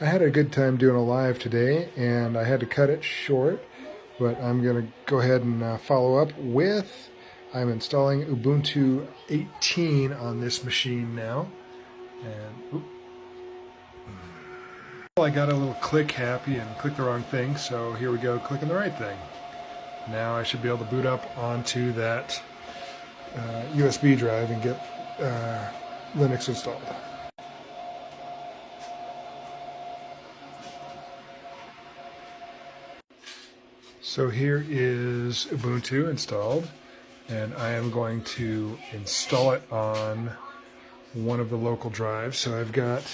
I had a good time doing a live today, and I had to cut it short, but I'm going to go ahead and follow up with, I'm installing Ubuntu 18 on this machine now, and well, I got a little click happy and clicked the wrong thing, so here we go, clicking the right thing. Now I should be able to boot up onto that USB drive and get Linux installed. So here is Ubuntu installed, and I am going to install it on one of the local drives. So I've got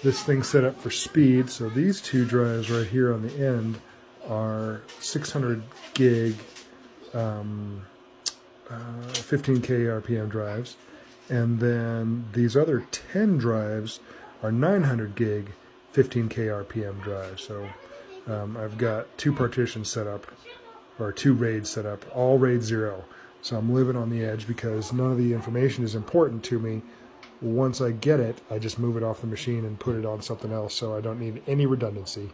this thing set up for speed. So these two drives right here on the end are 600 gig 15K RPM drives, and then these other 10 drives are 900 gig 15K RPM drives. So I've got two partitions set up, or two RAIDs set up, all RAID 0. So I'm living on the edge because none of the information is important to me. Once I get it, I just move it off the machine and put it on something else, so I don't need any redundancy.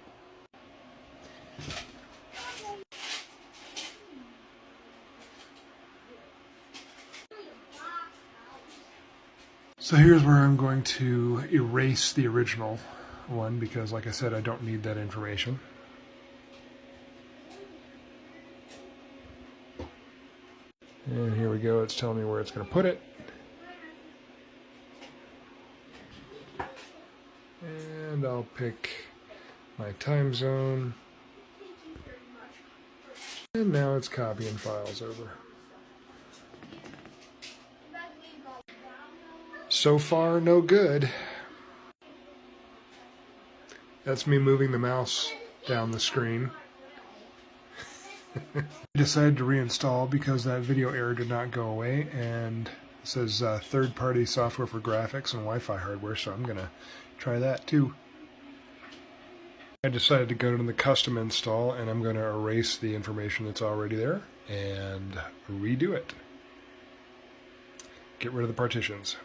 So here's where I'm going to erase the original one because, like I said, I don't need that information. And here we go, it's telling me where it's going to put it. And I'll pick my time zone. And now it's copying files over. So far, no good. That's me moving the mouse down the screen. I decided to reinstall because that video error did not go away, and it says third-party software for graphics and Wi-Fi hardware, so I'm going to try that too. I decided to go to the custom install, and I'm going to erase the information that's already there and redo it. Get rid of the partitions.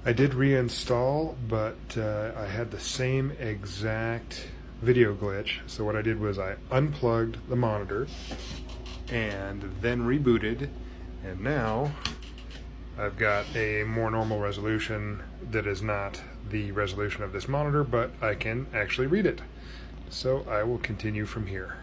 I did reinstall, but I had the same exact video glitch. So what I did was I unplugged the monitor and then rebooted, and now I've got a more normal resolution that is not the resolution of this monitor, but I can actually read it. So I will continue from here.